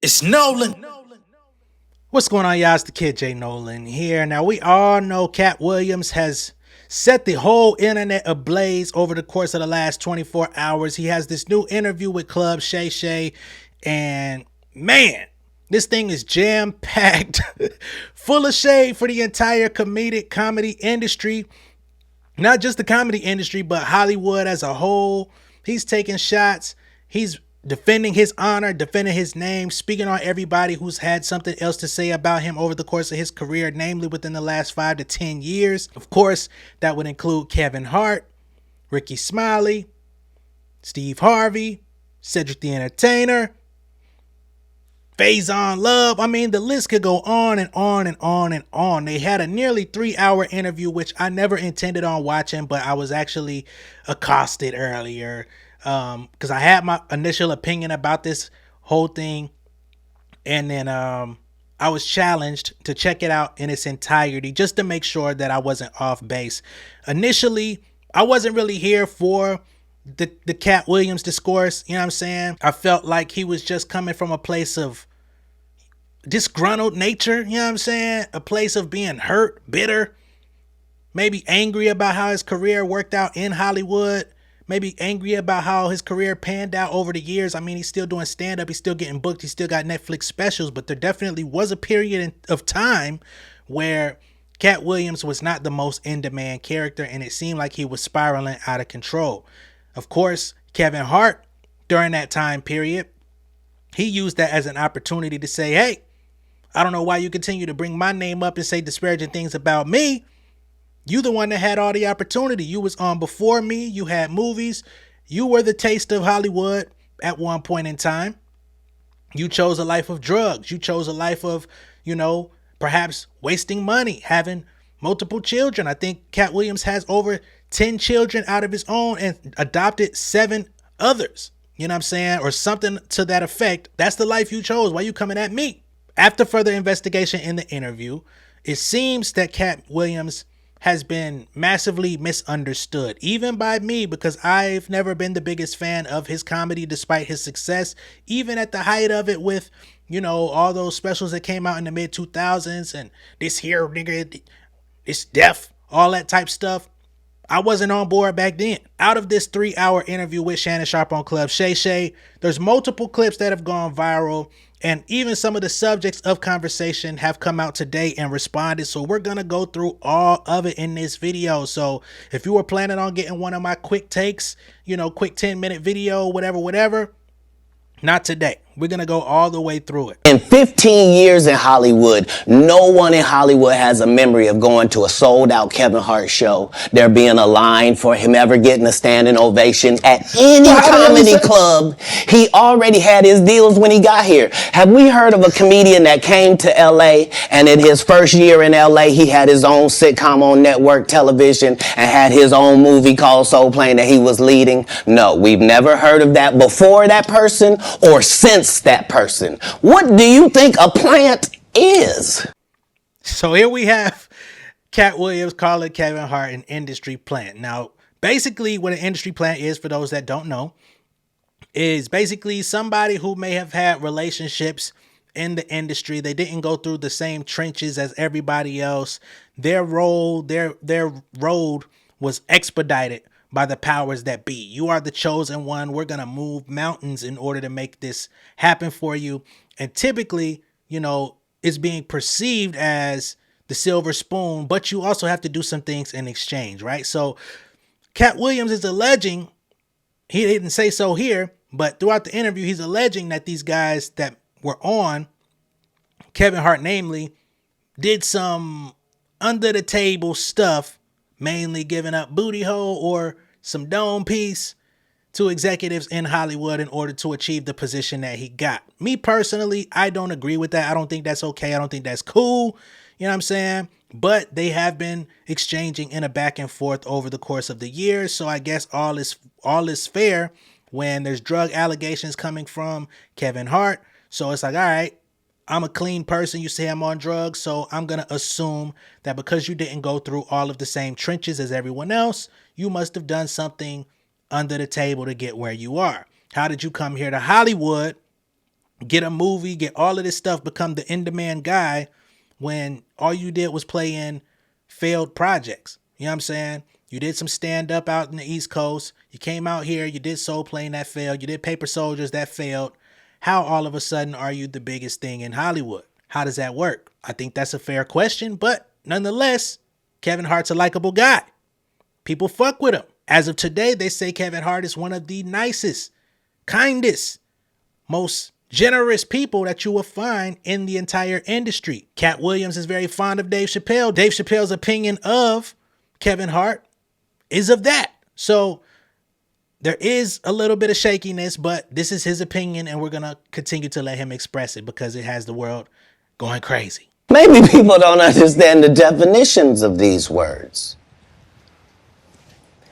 It's Nolan. What's going on, y'all? It's the kid J Nolan here. Now, we all know Katt Williams has set the whole internet ablaze over the course of the last 24 hours. He has this new interview with Club Shay Shay, and man, this thing is jam-packed, full of shade for the entire comedy industry. Not just the comedy industry, but Hollywood as a whole. He's taking shots. He's defending his honor, defending his name, speaking on everybody who's had something else to say about him over the course of his career, namely within the last 5 to 10 years. Of course, that would include Kevin Hart, Rickey Smiley, Steve Harvey, Cedric the Entertainer, Faison Love. I mean, the list could go on and on and on and on. They had a nearly 3-hour interview, which I never intended on watching, but I was actually accosted earlier because I had my initial opinion about this whole thing, and then I was challenged to check it out in its entirety just to make sure that I wasn't off base. Initially, I wasn't really here for the Katt Williams discourse. You know what I'm saying? I felt like he was just coming from a place of disgruntled nature. You know what I'm saying? A place of being hurt, bitter, maybe angry about how his career worked out in Hollywood, maybe angry about how his career panned out over the years. I mean, he's still doing stand-up, he's still getting booked, he's still got Netflix specials, but there definitely was a period of time where Katt Williams was not the most in-demand character, and it seemed like he was spiraling out of control. Of course, Kevin Hart, during that time period, he used that as an opportunity to say, hey, I don't know why you continue to bring my name up and say disparaging things about me. You the one that had all the opportunity. You was on before me. You had movies. You were the taste of Hollywood at one point in time. You chose a life of drugs. You chose a life of, perhaps wasting money, having multiple children. I think Katt Williams has over 10 children out of his own and adopted 7 others. You know what I'm saying? Or something to that effect. That's the life you chose. Why you coming at me? After further investigation in the interview, it seems that Katt Williams has been massively misunderstood, even by me, because I've never been the biggest fan of his comedy despite his success, even at the height of it with, all those specials that came out in the mid 2000s and this here nigga, this deaf, all that type stuff. I wasn't on board back then. Out of this 3-hour interview with Shannon Sharpe on Club Shay Shay, there's multiple clips that have gone viral, and even some of the subjects of conversation have come out today and responded. So we're going to go through all of it in this video. So if you were planning on getting one of my quick takes, quick 10-minute video, whatever, not today. We're going to go all the way through it. In 15 years in Hollywood, no one in Hollywood has a memory of going to a sold-out Kevin Hart show, there being a line for him ever getting a standing ovation at any comedy club. He already had his deals when he got here. Have we heard of a comedian that came to L.A. and in his first year in L.A. he had his own sitcom on network television and had his own movie called Soul Plane that he was leading? No, we've never heard of that before that person or since that person. What do you think a plant is? So here we have Katt Williams calling Kevin Hart an industry plant. Now, basically what an industry plant is, for those that don't know, is basically somebody who may have had relationships in the industry. They didn't go through the same trenches as everybody else. Their road was expedited by the powers that be. You are the chosen one. We're going to move mountains in order to make this happen for you. And typically, it's being perceived as the silver spoon, but you also have to do some things in exchange, right? So Katt Williams is alleging, he didn't say so here, but throughout the interview, he's alleging that these guys that were on, Kevin Hart namely, did some under the table stuff, mainly giving up booty hole or some dome piece to executives in Hollywood in order to achieve the position that he got. Me personally, I don't agree with that. I don't think that's okay. I don't think that's cool. You know what I'm saying? But they have been exchanging in a back and forth over the course of the years. So I guess all is fair when there's drug allegations coming from Kevin Hart. So it's like, all right, I'm a clean person. You say I'm on drugs, so I'm going to assume that because you didn't go through all of the same trenches as everyone else, you must have done something under the table to get where you are. How did you come here to Hollywood get a movie, get all of this stuff, become the in-demand guy when all you did was play in failed projects. You know what I'm saying? You did some stand-up out in the East Coast. You came out here, you did Soul Plane, that failed. You did Paper Soldiers, that failed. How all of a sudden are you the biggest thing in Hollywood? How does that work? I think that's a fair question, but nonetheless, Kevin Hart's a likable guy. People fuck with him. As of today, they say Kevin Hart is one of the nicest, kindest, most generous people that you will find in the entire industry. Katt Williams is very fond of Dave Chappelle. Dave Chappelle's opinion of Kevin Hart is of that. So there is a little bit of shakiness, but this is his opinion, and we're going to continue to let him express it because it has the world going crazy. Maybe people don't understand the definitions of these words.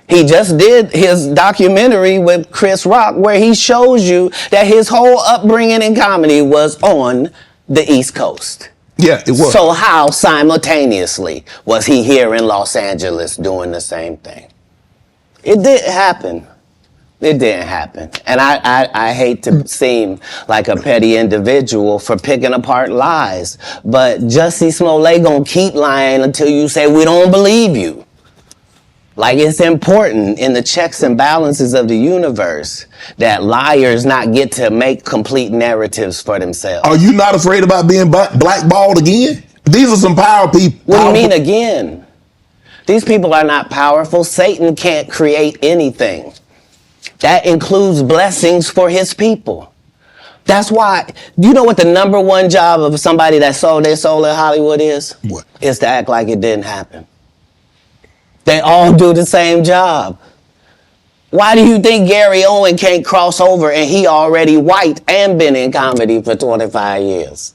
He just did his documentary with Chris Rock where he shows you that his whole upbringing in comedy was on the East Coast. Yeah, it was. So how simultaneously was he here in Los Angeles doing the same thing? It didn't happen. It didn't happen. And I hate to seem like a petty individual for picking apart lies, but Jussie Smollett gonna keep lying until you say we don't believe you. Like, it's important in the checks and balances of the universe that liars not get to make complete narratives for themselves. Are you not afraid about being blackballed again? These are some power people. What do you mean again? These people are not powerful. Satan can't create anything. That includes blessings for his people. That's why, you know what the number one job of somebody that sold their soul in Hollywood is? What? Is to act like it didn't happen. They all do the same job. Why do you think Gary Owen can't cross over and he already white and been in comedy for 25 years?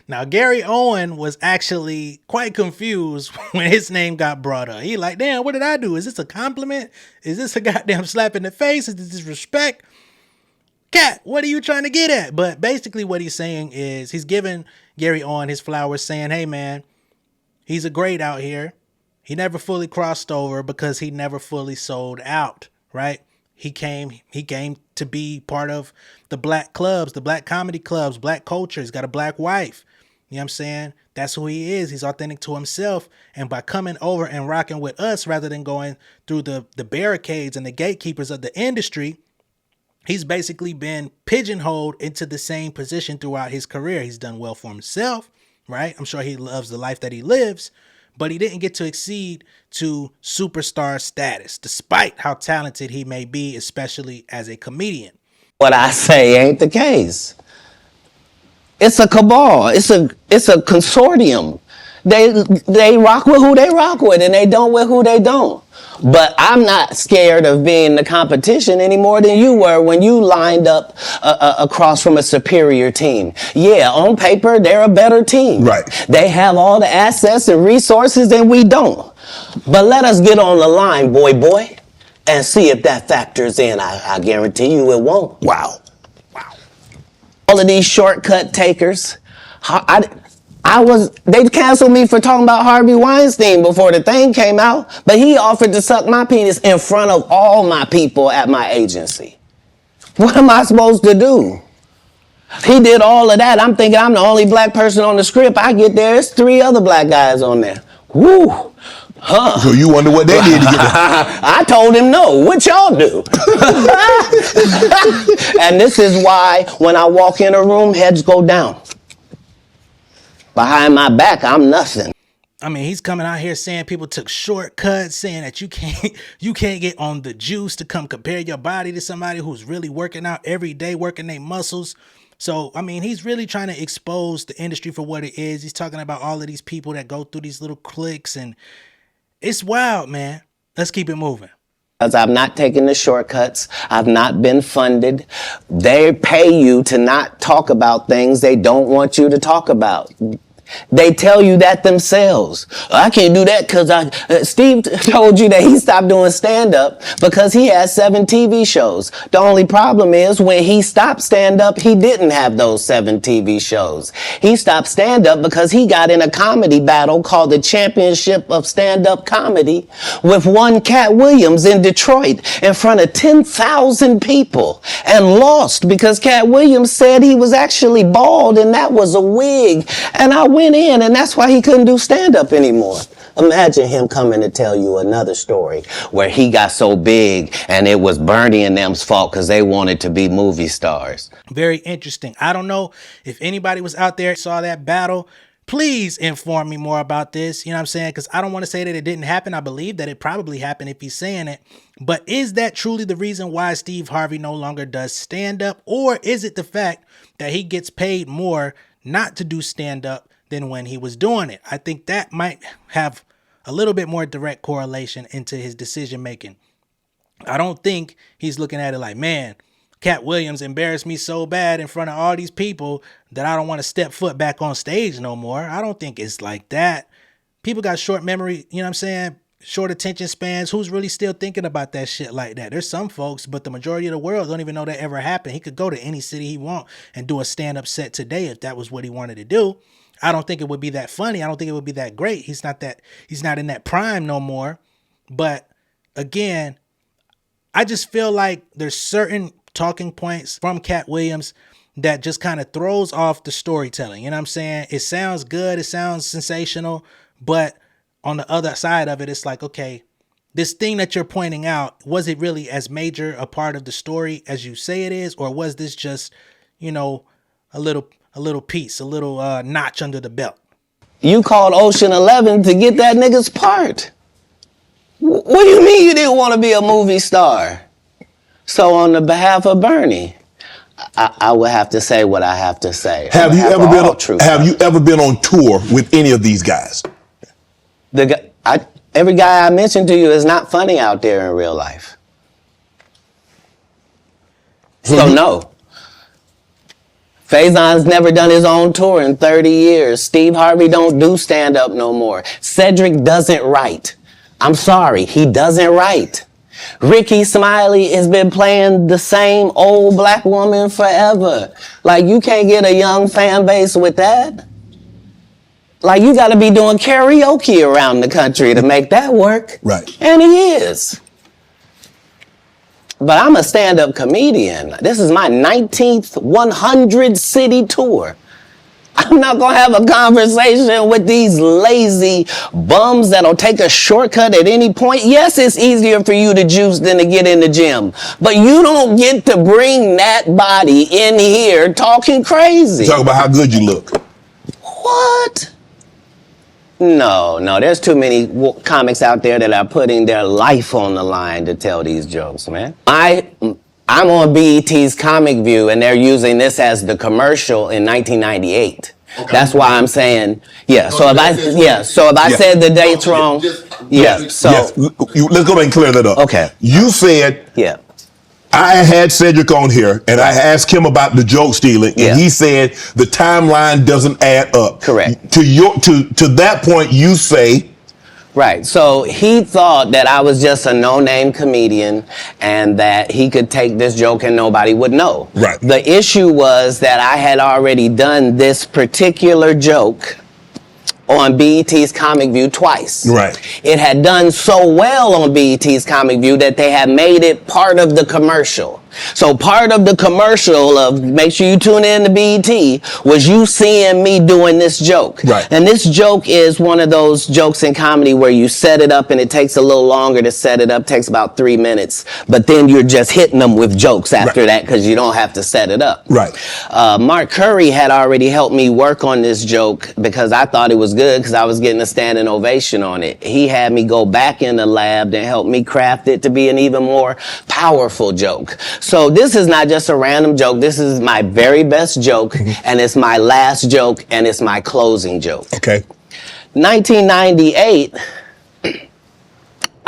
Now, Gary Owen was actually quite confused when his name got brought up. He like, damn, what did I do? Is this a compliment? Is this a goddamn slap in the face? Is this disrespect? Katt, what are you trying to get at? But basically what he's saying is he's giving Gary Owen his flowers saying, hey, man, he's a great out here. He never fully crossed over because he never fully sold out, right? He came to be part of the black clubs, the black comedy clubs, black culture. He's got a black wife. You know what I'm saying? That's who he is. He's authentic to himself. And by coming over and rocking with us rather than going through the barricades and the gatekeepers of the industry, he's basically been pigeonholed into the same position throughout his career. He's done well for himself, right? I'm sure he loves the life that he lives, but he didn't get to exceed to superstar status, despite how talented he may be, especially as a comedian. What I say ain't the case. It's a cabal. It's a consortium. They rock with who they rock with, and they don't with who they don't. But I'm not scared of being the competition any more than you were when you lined up across from a superior team. Yeah, on paper, they're a better team. Right. They have all the assets and resources and we don't. But let us get on the line, boy, and see if that factors in. I guarantee you it won't. Wow. All of these shortcut takers, they canceled me for talking about Harvey Weinstein before the thing came out, but he offered to suck my penis in front of all my people at my agency. What am I supposed to do? He did all of that. I'm thinking I'm the only black person on the script. I get there, it's 3 other black guys on there. Woo! Huh. So you wonder what they did to get there. I told him no. What y'all do? And this is why when I walk in a room, heads go down. Behind my back, I'm nothing. I mean, he's coming out here saying people took shortcuts, saying that you can't get on the juice to come compare your body to somebody who's really working out every day, working their muscles. So, I mean, he's really trying to expose the industry for what it is. He's talking about all of these people that go through these little cliques, and it's wild, man. Let's keep it moving. Because I've not taken the shortcuts. I've not been funded. They pay you to not talk about things they don't want you to talk about. They tell you that themselves. I can't do that because Steve told you that he stopped doing stand-up because he had 7 TV shows. The only problem is when he stopped stand-up, he didn't have those 7 TV shows. He stopped stand-up because he got in a comedy battle called the Championship of Stand-Up Comedy with one Katt Williams in Detroit in front of 10,000 people and lost because Katt Williams said he was actually bald and that was a wig. And I went in, and that's why he couldn't do stand-up anymore. Imagine him coming to tell you another story where he got so big and it was Bernie and them's fault because they wanted to be movie stars. Very interesting. I don't know if anybody was out there saw that battle. Please inform me more about this. You know what I'm saying? Because I don't want to say that it didn't happen. I believe that it probably happened if he's saying it. But is that truly the reason why Steve Harvey no longer does stand-up? Or is it the fact that he gets paid more not to do stand-up than when he was doing it? I think that might have a little bit more direct correlation into his decision making. I don't think he's looking at it like, man, Katt Williams embarrassed me so bad in front of all these people that I don't want to step foot back on stage no more. I don't think it's like that. People got short memory, you know what I'm saying? Short attention spans. Who's really still thinking about that shit like that? There's some folks, but the majority of the world don't even know that ever happened. He could go to any city he want and do a stand-up set today if that was what he wanted to do. I don't think it would be that funny. I don't think it would be that great. He's not in that prime no more. But again, I just feel like there's certain talking points from Katt Williams that just kind of throws off the storytelling. You know what I'm saying? It sounds good. It sounds sensational. But on the other side of it, it's like, okay, this thing that you're pointing out, was it really as major a part of the story as you say it is? Or was this just, you know, a little piece, a little notch under the belt? You called Ocean 11 to get that nigga's part. What do you mean you didn't want to be a movie star? So on the behalf of Bernie, I would have to say what I have to say. Have you ever been on tour with any of these guys? Every guy I mentioned to you is not funny out there in real life. So no. Faison's never done his own tour in 30 years. Steve Harvey don't do stand-up no more. Cedric doesn't write. I'm sorry, he doesn't write. Rickey Smiley has been playing the same old black woman forever. Like, you can't get a young fan base with that. Like, you got to be doing karaoke around the country to make that work. Right. And he is. But I'm a stand-up comedian. This is my 19th 100-city tour. I'm not going to have a conversation with these lazy bums that'll take a shortcut at any point. Yes, it's easier for you to juice than to get in the gym. But you don't get to bring that body in here talking crazy. Talk about how good you look. What? No, there's too many comics out there that are putting their life on the line to tell these jokes, man. I'm on BET's Comic View, and they're using this as the commercial in 1998. Okay. That's why I'm saying, yeah. So if I said the dates wrong, let's go back and clear that up. Okay. You said, I had Cedric on here, and I asked him about the joke stealing, and he said the timeline doesn't add up. Correct. To that point, you say. Right. So he thought that I was just a no-name comedian and that he could take this joke and nobody would know. Right. The issue was that I had already done this particular joke on BET's Comic View twice. Right. It had done so well on BET's Comic View that they had made it part of the commercial. So part of the commercial of make sure you tune in to BET was you seeing me doing this joke. Right. And this joke is one of those jokes in comedy where you set it up and it takes a little longer to set it up, takes about 3 minutes, but then you're just hitting them with jokes after that because you don't have to set it up. Right. Mark Curry had already helped me work on this joke because I thought it was good because I was getting a standing ovation on it. He had me go back in the lab and help me craft it to be an even more powerful joke. So this is not just a random joke. This is my very best joke, and it's my last joke, and it's my closing joke. Okay. 1998,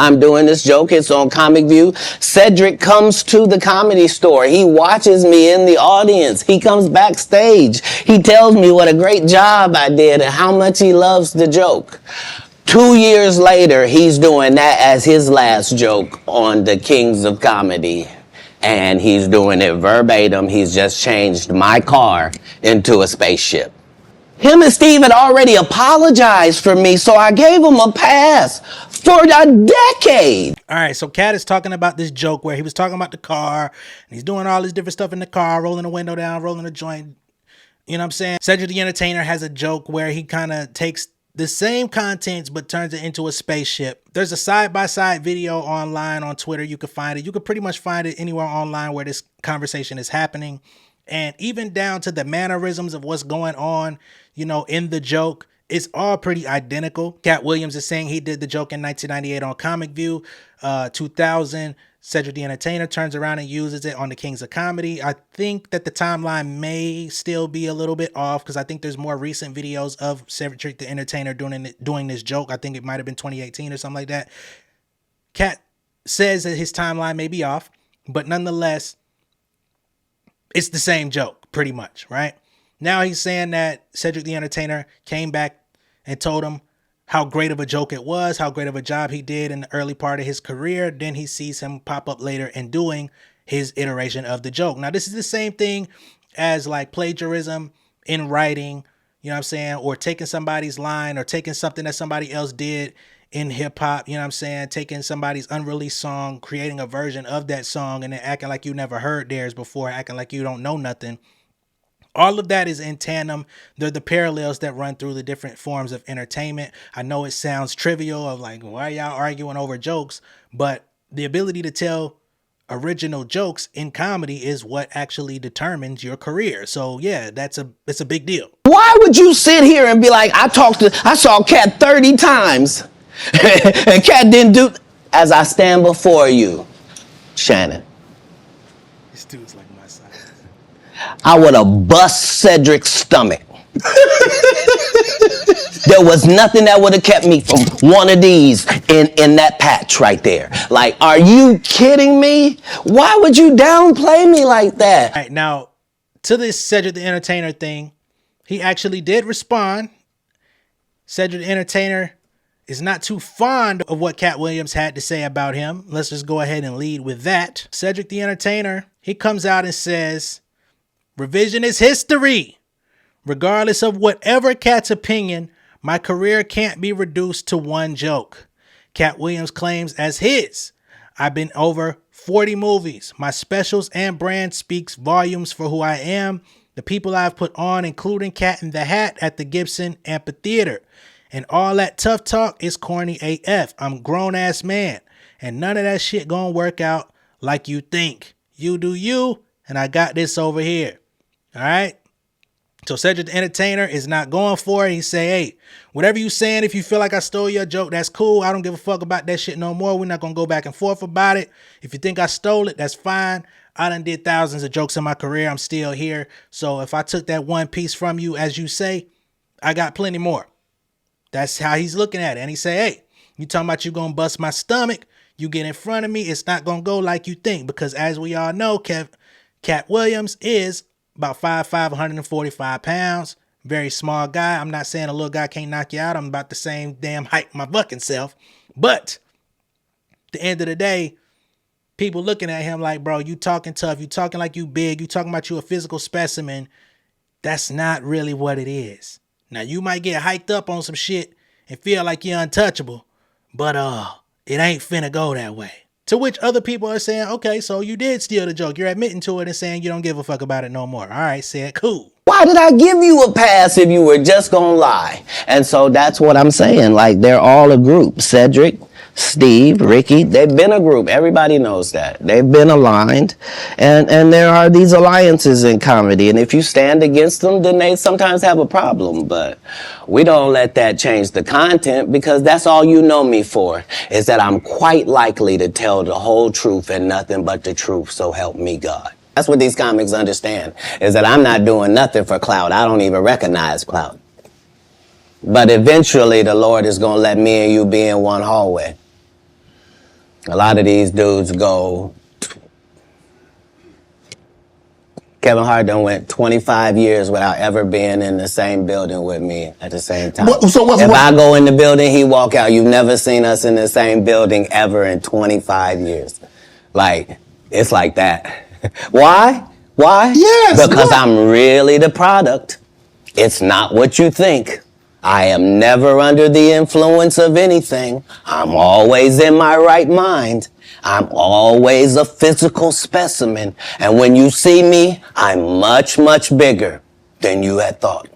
I'm doing this joke. It's on Comic View. Cedric comes to the Comedy Store. He watches me in the audience. He comes backstage. He tells me what a great job I did and how much he loves the joke. 2 years later, he's doing that as his last joke on the Kings of Comedy. And he's doing it verbatim. He's just changed my car into a spaceship. Him and Steve had already apologized for me, so I gave him a pass for a decade. All right, so Katt is talking about this joke where he was talking about the car, and he's doing all this different stuff in the car, rolling the window down, rolling the joint. You know what I'm saying? Cedric the Entertainer has a joke where he kind of takes the same contents but turns it into a spaceship. There's a side-by-side video online on Twitter. You can find it. You can pretty much find it anywhere online where this conversation is happening. And even down to the mannerisms of what's going on, you know, in the joke, it's all pretty identical. Katt Williams is saying he did the joke in 1998 on Comic View. 2000, Cedric the Entertainer turns around and uses it on the Kings of Comedy. I think that the timeline may still be a little bit off because I think there's more recent videos of Cedric the Entertainer doing this joke. I think it might have been 2018 or something like that. Katt says that his timeline may be off, but nonetheless, it's the same joke pretty much, right? Now he's saying that Cedric the Entertainer came back and told him how great of a joke it was, how great of a job he did in the early part of his career. Then he sees him pop up later and doing his iteration of the joke. Now, this is the same thing as like plagiarism in writing, you know what I'm saying? Or taking somebody's line or taking something that somebody else did in hip hop, you know what I'm saying? Taking somebody's unreleased song, creating a version of that song and then acting like you never heard theirs before, acting like you don't know nothing. All of that is in tandem. They're the parallels that run through the different forms of entertainment. I know it sounds trivial of like, why are y'all arguing over jokes? But the ability to tell original jokes in comedy is what actually determines your career. So yeah, it's a big deal. Why would you sit here and be like, I saw Katt 30 times and Katt didn't do as I stand before you, Shannon. This dude's like my size. I would have bust Cedric's stomach. There was nothing that would have kept me from one of these in that patch right there. Like, are you kidding me? Why would you downplay me like that? All right, now, to this Cedric the Entertainer thing, he actually did respond. Cedric the Entertainer is not too fond of what Katt Williams had to say about him. Let's just go ahead and lead with that. Cedric the Entertainer, he comes out and says, revision is history. Regardless of whatever Katt's opinion, my career can't be reduced to one joke. Katt Williams claims as his, I've been over 40 movies. My specials and brand speaks volumes for who I am, the people I've put on, including Cat in the Hat at the Gibson Amphitheater. And all that tough talk is corny AF. I'm a grown-ass man, and none of that shit gonna work out like you think. You do you, and I got this over here. All right? So Cedric the Entertainer is not going for it. He say, hey, whatever you saying, if you feel like I stole your joke, that's cool. I don't give a fuck about that shit no more. We're not going to go back and forth about it. If you think I stole it, that's fine. I done did thousands of jokes in my career. I'm still here. So if I took that one piece from you, as you say, I got plenty more. That's how he's looking at it. And he say, hey, you talking about you going to bust my stomach. You get in front of me. It's not going to go like you think. Because as we all know, Katt Williams is about 5'5", 145 pounds. Very small guy. I'm not saying a little guy can't knock you out. I'm about the same damn height my fucking self. But at the end of the day, people looking at him like, bro, you talking tough. You talking like you big. You talking about you a physical specimen. That's not really what it is. Now, you might get hyped up on some shit and feel like you're untouchable. But it ain't finna go that way. To which other people are saying, okay, so you did steal the joke. You're admitting to it and saying you don't give a fuck about it no more. All right, said cool. Why did I give you a pass if you were just gonna lie? And so that's what I'm saying. Like, they're all a group. Cedric, Steve, Rickey, they've been a group. Everybody knows that. They've been aligned. And there are these alliances in comedy. And if you stand against them, then they sometimes have a problem. But we don't let that change the content, because that's all you know me for, is that I'm quite likely to tell the whole truth and nothing but the truth, so help me God. That's what these comics understand, is that I'm not doing nothing for clout. I don't even recognize clout. But eventually the Lord is going to let me and you be in one hallway. A lot of these dudes go. Kevin Hart done went 25 years without ever being in the same building with me at the same time. If I go in the building, he walk out. You've never seen us in the same building ever in 25 years. Like, it's like that. Why? Yes. Because I'm really the product. It's not what you think. I am never under the influence of anything. I'm always in my right mind. I'm always a physical specimen. And when you see me, I'm much, much bigger than you had thought.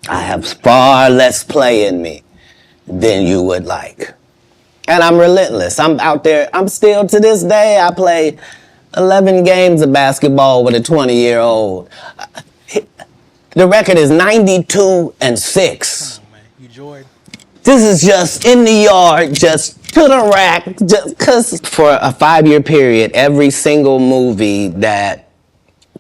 I have far less play in me than you would like. And I'm relentless. I'm out there. I'm still, to this day, I play 11 games of basketball with a 20-year-old. The record is 92-6. Come on, man. You Jordan. This is just in the yard, just to the rack, just because for a 5-year period, every single movie that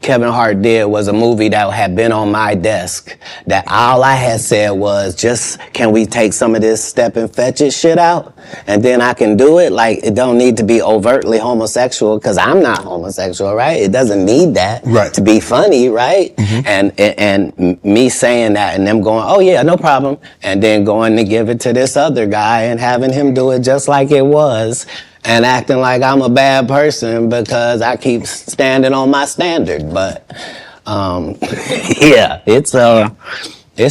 Kevin Hart did was a movie that had been on my desk, that all I had said was, just, can we take some of this step and fetch it shit out? And then I can do it. Like, it don't need to be overtly homosexual, because I'm not homosexual, right? It doesn't need that to be funny, right? And me saying that and them going, oh yeah, no problem. And then going to give it to this other guy and having him do it just like it was. And acting like I'm a bad person because I keep standing on my standard. But, yeah, it's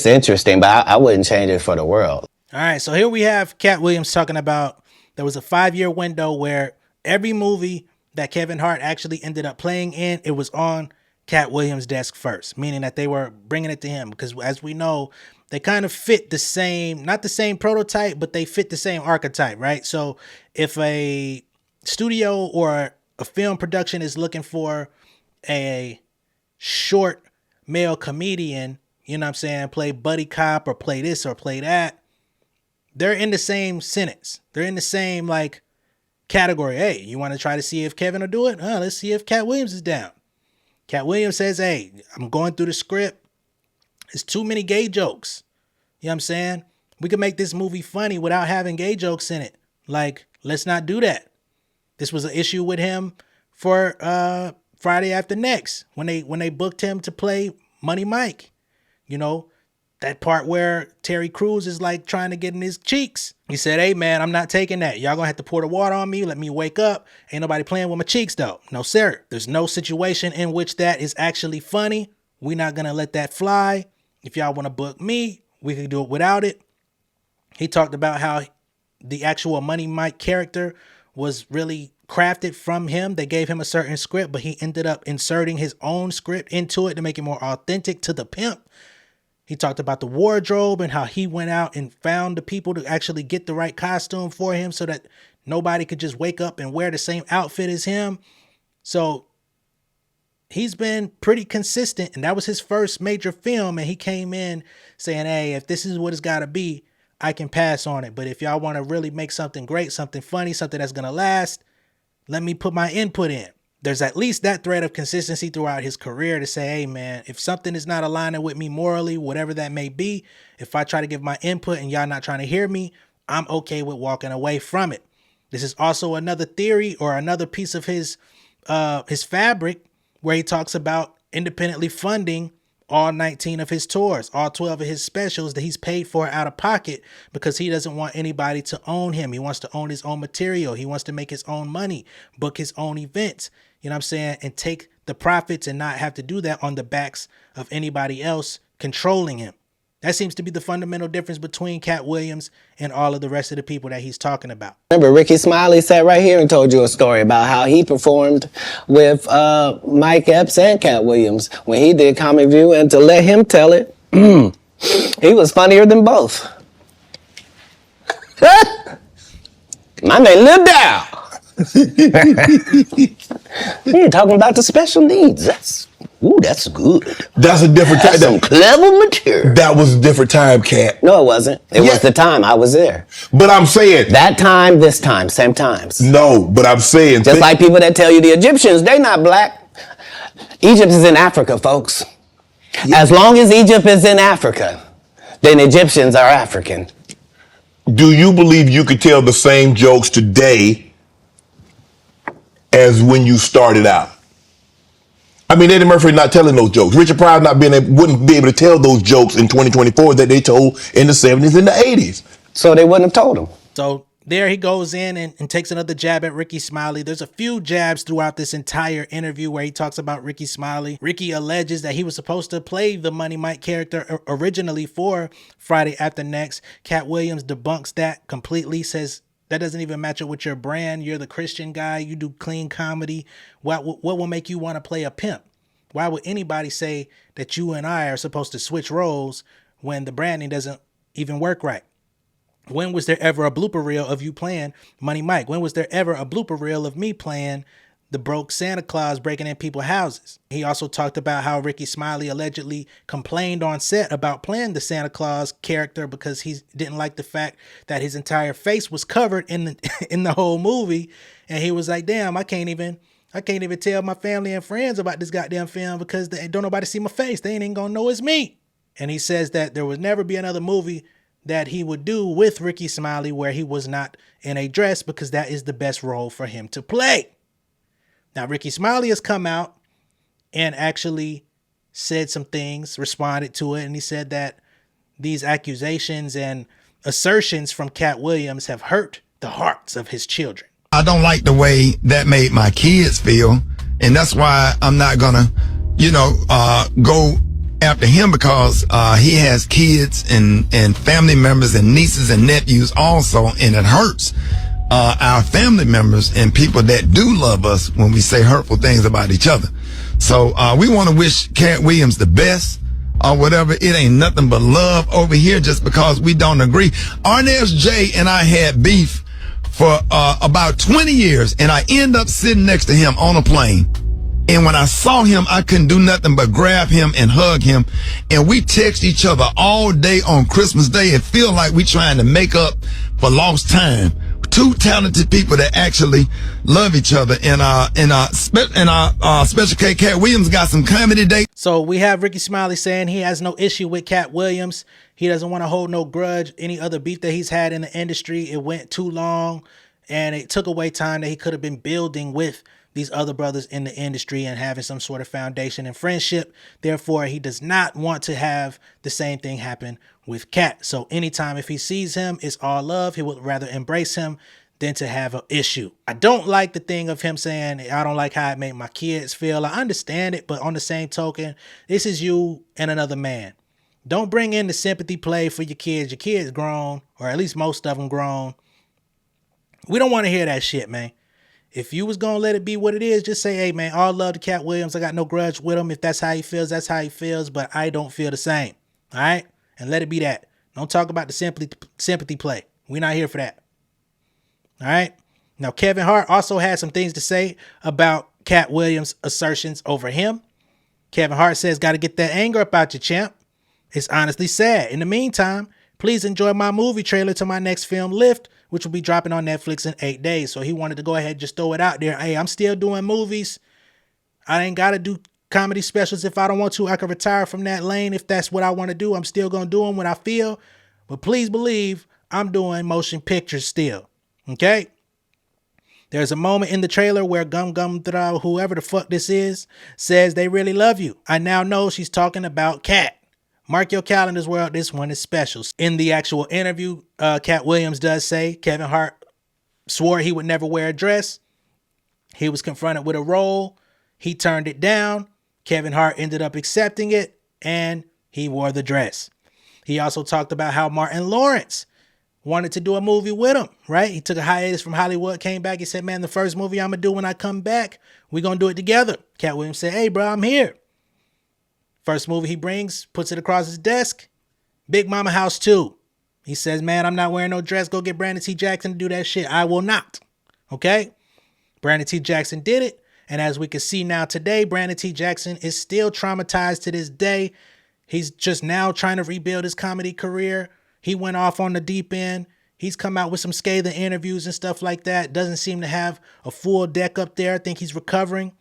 interesting, but I wouldn't change it for the world. All right, so here we have Katt Williams talking about there was a 5-year window where every movie that Kevin Hart actually ended up playing in, it was on Katt Williams' desk first, meaning that they were bringing it to him because, as we know, they kind of fit the same, not the same prototype, but they fit the same archetype, right? So if a studio or a film production is looking for a short male comedian, you know what I'm saying, play buddy cop or play this or play that, they're in the same sentence. They're in the same, like, category. Hey, you want to try to see if Kevin will do it? Let's see if Katt Williams is down. Katt Williams says, hey, I'm going through the script. It's too many gay jokes. You know what I'm saying? We could make this movie funny without having gay jokes in it. Like, let's not do that. This was an issue with him for Friday After Next when they booked him to play Money Mike. You know, that part where Terry Crews is like trying to get in his cheeks. He said, hey man, I'm not taking that. Y'all gonna have to pour the water on me. Let me wake up. Ain't nobody playing with my cheeks though. No sir. There's no situation in which that is actually funny. We're not gonna let that fly. If y'all want to book me, we can do it without it. He talked about how the actual Money Mike character was really crafted from him. They gave him a certain script, but he ended up inserting his own script into it to make it more authentic to the pimp. He talked about the wardrobe and how he went out and found the people to actually get the right costume for him so that nobody could just wake up and wear the same outfit as him. So he's been pretty consistent, and that was his first major film, and he came in saying, hey, if this is what it's got to be, I can pass on it. But if y'all want to really make something great, something funny, something that's going to last, let me put my input in. There's at least that thread of consistency throughout his career to say, hey, man, if something is not aligning with me morally, whatever that may be, if I try to give my input and y'all not trying to hear me, I'm okay with walking away from it. This is also another theory or another piece of his fabric where he talks about independently funding all 19 of his tours, all 12 of his specials that he's paid for out of pocket because he doesn't want anybody to own him. He wants to own his own material. He wants to make his own money, book his own events, you know what I'm saying, and take the profits and not have to do that on the backs of anybody else controlling him. That seems to be the fundamental difference between Katt Williams and all of the rest of the people that he's talking about. Remember, Rickey Smiley sat right here and told you a story about how he performed with Mike Epps and Katt Williams when he did Comic View, and to let him tell it, he was funnier than both. My name lived down. You're talking about the special needs. That's good. That's a different time. Some clever material. That was a different time, Katt. No, it wasn't. It was the time I was there. But I'm saying that time, this time, same times. No, but I'm saying just like people that tell you the Egyptians, they not black. Egypt is in Africa, folks. Yeah. As long as Egypt is in Africa, then Egyptians are African. Do you believe you could tell the same jokes today as when you started out? I mean, Eddie Murphy not telling those jokes. Richard Pryor wouldn't be able to tell those jokes in 2024 that they told in the 70s and the 80s. So they wouldn't have told them. So there he goes in and takes another jab at Rickey Smiley. There's a few jabs throughout this entire interview where he talks about Rickey Smiley. Rickey alleges that he was supposed to play the Money Mike character originally for Friday After Next. Katt Williams debunks that completely, says that doesn't even match up with your brand. You're the Christian guy. You do clean comedy. What will make you want to play a pimp? Why would anybody say that you and I are supposed to switch roles when the branding doesn't even work right? When was there ever a blooper reel of you playing Money Mike? When was there ever a blooper reel of me playing the broke Santa Claus breaking in people's houses? He also talked about how Rickey Smiley allegedly complained on set about playing the Santa Claus character because he didn't like the fact that his entire face was covered in the whole movie. And he was like, damn, I can't even tell my family and friends about this goddamn film because don't nobody see my face. They ain't even gonna know it's me. And he says that there would never be another movie that he would do with Rickey Smiley where he was not in a dress because that is the best role for him to play. Now, Rickey Smiley has come out and actually said some things, responded to it, and he said that these accusations and assertions from Katt Williams have hurt the hearts of his children. I don't like the way that made my kids feel, and that's why I'm not gonna, go after him because he has kids and family members and nieces and nephews also, and it hurts our family members and people that do love us when we say hurtful things about each other. So we want to wish Katt Williams the best or whatever. It ain't nothing but love over here just because we don't agree. Arnez J and I had beef for about 20 years, and I end up sitting next to him on a plane. And when I saw him, I couldn't do nothing but grab him and hug him. And we text each other all day on Christmas Day. It feels like we trying to make up for lost time. Two talented people that actually love each other. And Special K, Katt Williams got some comedy dates. So we have Rickey Smiley saying he has no issue with Katt Williams. He doesn't want to hold no grudge. Any other beef that he's had in the industry, it went too long and it took away time that he could have been building with these other brothers in the industry and having some sort of foundation and friendship. Therefore, he does not want to have the same thing happen with Katt. So anytime if he sees him, it's all love. He would rather embrace him than to have an issue. I don't like the thing of him saying, I don't like how it made my kids feel. I understand it, but on the same token, this is you and another man. Don't bring in the sympathy play for your kids. Your kids grown, or at least most of them grown. We don't want to hear that shit, man. If you was going to let it be what it is, just say, hey, man, all love to Katt Williams. I got no grudge with him. If that's how he feels, that's how he feels. But I don't feel the same. All right? And let it be that. Don't talk about the sympathy play. We're not here for that. All right? Now, Kevin Hart also had some things to say about Katt Williams' assertions over him. Kevin Hart says, got to get that anger up out your champ. It's honestly sad. In the meantime, please enjoy my movie trailer to my next film, Lift, which will be dropping on Netflix in 8 days. So he wanted to go ahead and just throw it out there. Hey, I'm still doing movies. I ain't got to do comedy specials if I don't want to. I can retire from that lane if that's what I want to do. I'm still going to do them when I feel. But please believe I'm doing motion pictures still. Okay? There's a moment in the trailer where Gum Gum Throw, whoever the fuck this is, says they really love you. I now know she's talking about Katt. Mark your calendars, world. This one is special. In the actual interview, Katt Williams does say Kevin Hart swore he would never wear a dress. He was confronted with a role. He turned it down. Kevin Hart ended up accepting it, and he wore the dress. He also talked about how Martin Lawrence wanted to do a movie with him, right? He took a hiatus from Hollywood, came back. He said, man, the first movie I'm going to do when I come back, we're going to do it together. Katt Williams said, hey, bro, I'm here. First movie he brings, puts it across his desk, Big Mama House 2. He says, man, I'm not wearing no dress. Go get Brandon T. Jackson to do that shit. I will not. Okay? Brandon T. Jackson did it. And as we can see now today, Brandon T. Jackson is still traumatized to this day. He's just now trying to rebuild his comedy career. He went off on the deep end. He's come out with some scathing interviews and stuff like that. Doesn't seem to have a full deck up there. I think he's recovering.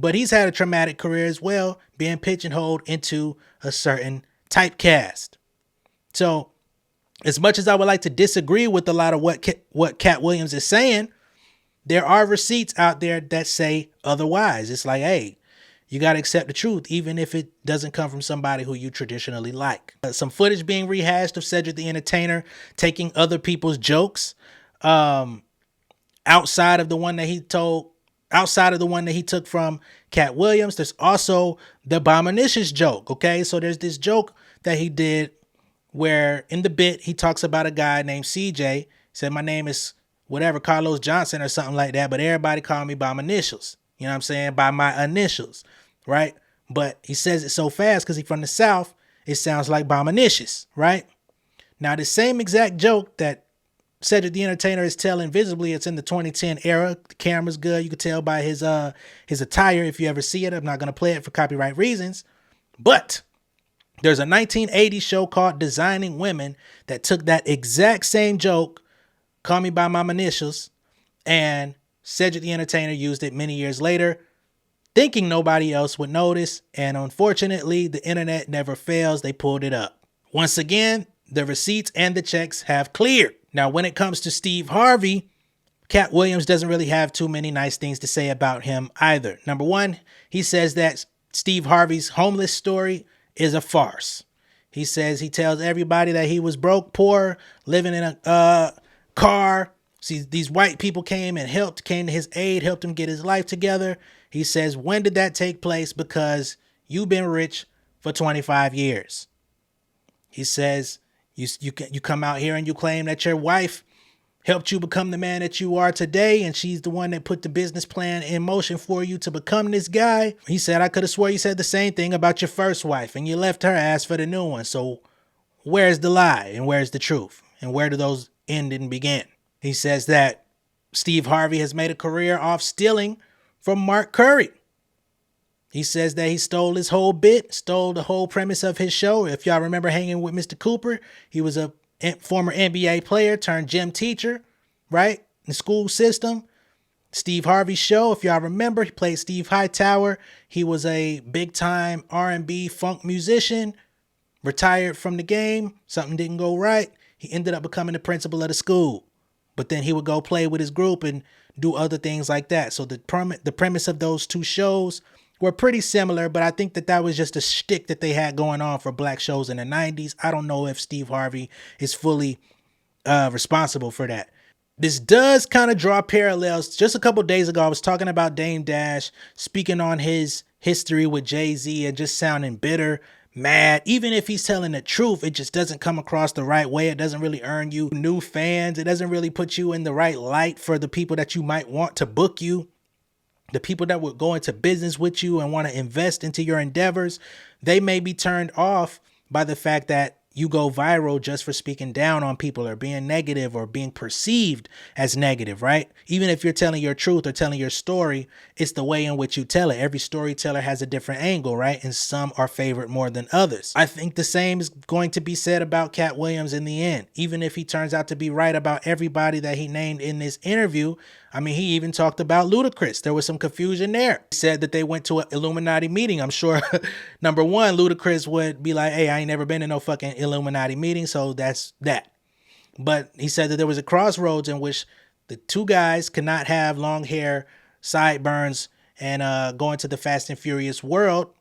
But he's had a traumatic career as well, being pigeonholed into a certain typecast. So As much as I would like to disagree with a lot of what Katt Williams is saying, there are receipts out there that say otherwise. It's like, hey, you got to accept the truth, even if it doesn't come from somebody who you traditionally like. Some footage being rehashed of Cedric the Entertainer taking other people's jokes outside of the one that he took from Katt Williams. There's also the Abominicious joke, okay? So there's this joke that he did where in the bit he talks about a guy named CJ. He said, my name is whatever, Carlos Johnson or something like that, but everybody call me by my initials. You know what I'm saying? By my initials, right? But he says it so fast because he's from the South, it sounds like Abominicious, right? Now, the same exact joke that Cedric the Entertainer is telling visibly, it's in the 2010 era. The camera's good. You can tell by his attire if you ever see it. I'm not going to play it for copyright reasons. But there's a 1980 show called Designing Women that took that exact same joke, call me by my initials, and Cedric the Entertainer used it many years later, thinking nobody else would notice. And unfortunately, the internet never fails. They pulled it up. Once again, the receipts and the checks have cleared. Now, when it comes to Steve Harvey, Katt Williams doesn't really have too many nice things to say about him either. Number one, he says that Steve Harvey's homeless story is a farce. He says he tells everybody that he was broke, poor, living in a car. See, these white people came to his aid, helped him get his life together. He says, when did that take place? Because you've been rich for 25 years. He says, you come out here and you claim that your wife helped you become the man that you are today, and she's the one that put the business plan in motion for you to become this guy. He said, I could have swore you said the same thing about your first wife, and you left her ass for the new one. So where's the lie and where's the truth? And where do those end and begin? He says that Steve Harvey has made a career off stealing from Mark Curry. He says that he stole his whole bit, stole the whole premise of his show. If y'all remember Hanging with Mr. Cooper, he was a former NBA player turned gym teacher, right? In the school system. Steve Harvey's show, if y'all remember, he played Steve Hightower. He was a big-time R&B funk musician, retired from the game. Something didn't go right. He ended up becoming the principal of the school. But then he would go play with his group and do other things like that. So the premise of those two shows were pretty similar, but I think that was just a shtick that they had going on for black shows in the 90s. I don't know if Steve Harvey is fully responsible for that. This does kind of draw parallels. Just a couple days ago, I was talking about Dame Dash speaking on his history with Jay-Z and just sounding bitter, mad. Even if he's telling the truth, it just doesn't come across the right way. It doesn't really earn you new fans. It doesn't really put you in the right light for the people that you might want to book you. The people that would go into business with you and want to invest into your endeavors, they may be turned off by the fact that you go viral just for speaking down on people or being negative or being perceived as negative, right? Even if you're telling your truth or telling your story, it's the way in which you tell it. Every storyteller has a different angle, right? And some are favored more than others. I think the same is going to be said about Katt Williams in the end. Even if he turns out to be right about everybody that he named in this interview, I mean, he even talked about Ludacris. There was some confusion there. He said that they went to an Illuminati meeting. I'm sure, number one, Ludacris would be like, hey, I ain't never been to no fucking Illuminati meeting, so that's that. But he said that there was a crossroads in which the two guys could not have long hair, sideburns, and go into the Fast and Furious world,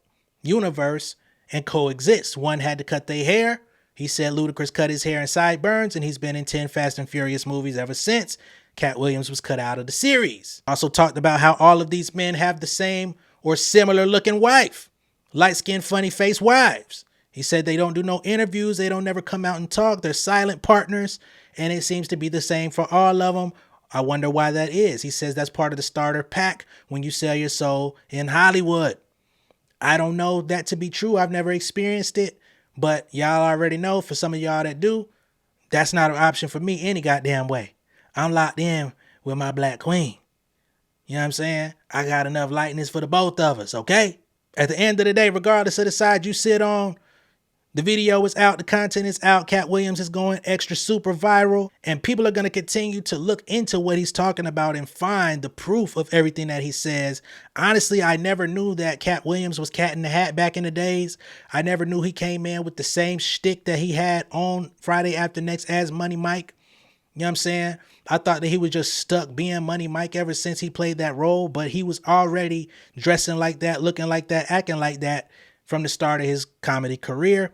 universe, and coexist. One had to cut their hair. He said Ludacris cut his hair and sideburns, and he's been in 10 Fast and Furious movies ever since. Katt Williams was cut out of the series. Also talked about how all of these men have the same or similar looking wife. Light-skinned, funny-faced wives. He said they don't do no interviews. They don't never come out and talk. They're silent partners. And it seems to be the same for all of them. I wonder why that is. He says that's part of the starter pack when you sell your soul in Hollywood. I don't know that to be true. I've never experienced it. But y'all already know, for some of y'all that do, that's not an option for me any goddamn way. I'm locked in with my black queen. You know what I'm saying? I got enough lightness for the both of us, okay? At the end of the day, regardless of the side you sit on, The video is out, the content is out, Katt Williams is going extra super viral, and people are going to continue to look into what he's talking about and find the proof of everything that he says. Honestly, I never knew that Katt Williams was Cat in the Hat back in the days. I never knew he came in with the same shtick that he had on Friday After Next as Money Mike. You know what I'm saying? I thought that he was just stuck being Money Mike ever since he played that role, but he was already dressing like that, looking like that, acting like that from the start of his comedy career.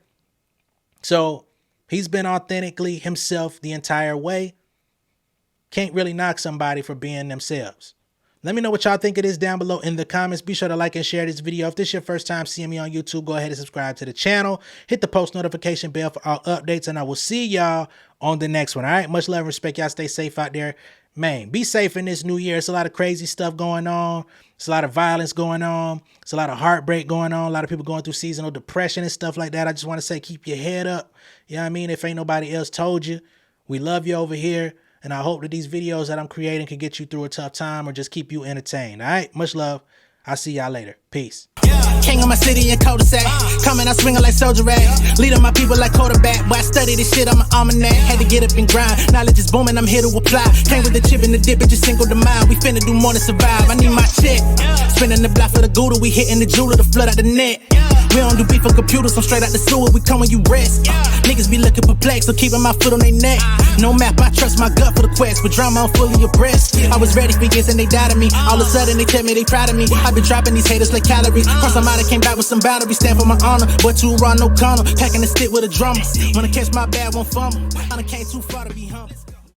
So he's been authentically himself the entire way. Can't really knock somebody for being themselves. Let me know what y'all think of this down below in the comments. Be sure to like and share this video. If this is your first time seeing me on YouTube, go ahead and subscribe to the channel. Hit the post notification bell for all updates, and I will see y'all on the next one. All right, much love and respect. Y'all stay safe out there. Man, be safe in this new year. It's a lot of crazy stuff going on. It's a lot of violence going on. It's a lot of heartbreak going on. A lot of people going through seasonal depression and stuff like that. I just want to say, keep your head up. You know what I mean? If ain't nobody else told you, we love you over here. And I hope that these videos that I'm creating can get you through a tough time or just keep you entertained. All right? Much love. I'll see y'all later. Peace. King of my city and cul-de-sac. Coming out swinging like soldier rag. Leading my people like quarterback. Boy, I study this shit, I'm an almanac. Had to get up and grind. Knowledge is booming, I'm here to apply. Came with the chip and the dip, it just single the mind. We finna do more than survive. I need my check. Spinning the block for the Gouda. We hitting the jeweler to flood out the net. We don't do beef for computers, I'm straight out the sewer. We come when you rest. Niggas be looking perplexed, so keeping my foot on their neck. No map, I trust my gut for the quest. With drama, I'm fully abreast. I was ready for years and they doubted me. All of a sudden they tell me they proud of me. I've been dropping these haters like calories. Cross them out, I came back with some boundaries. Stand for my honor, but too raw, no corner. Packing the stick with a drummer. Wanna catch my bad, won't fumble. I done came too far to be humble.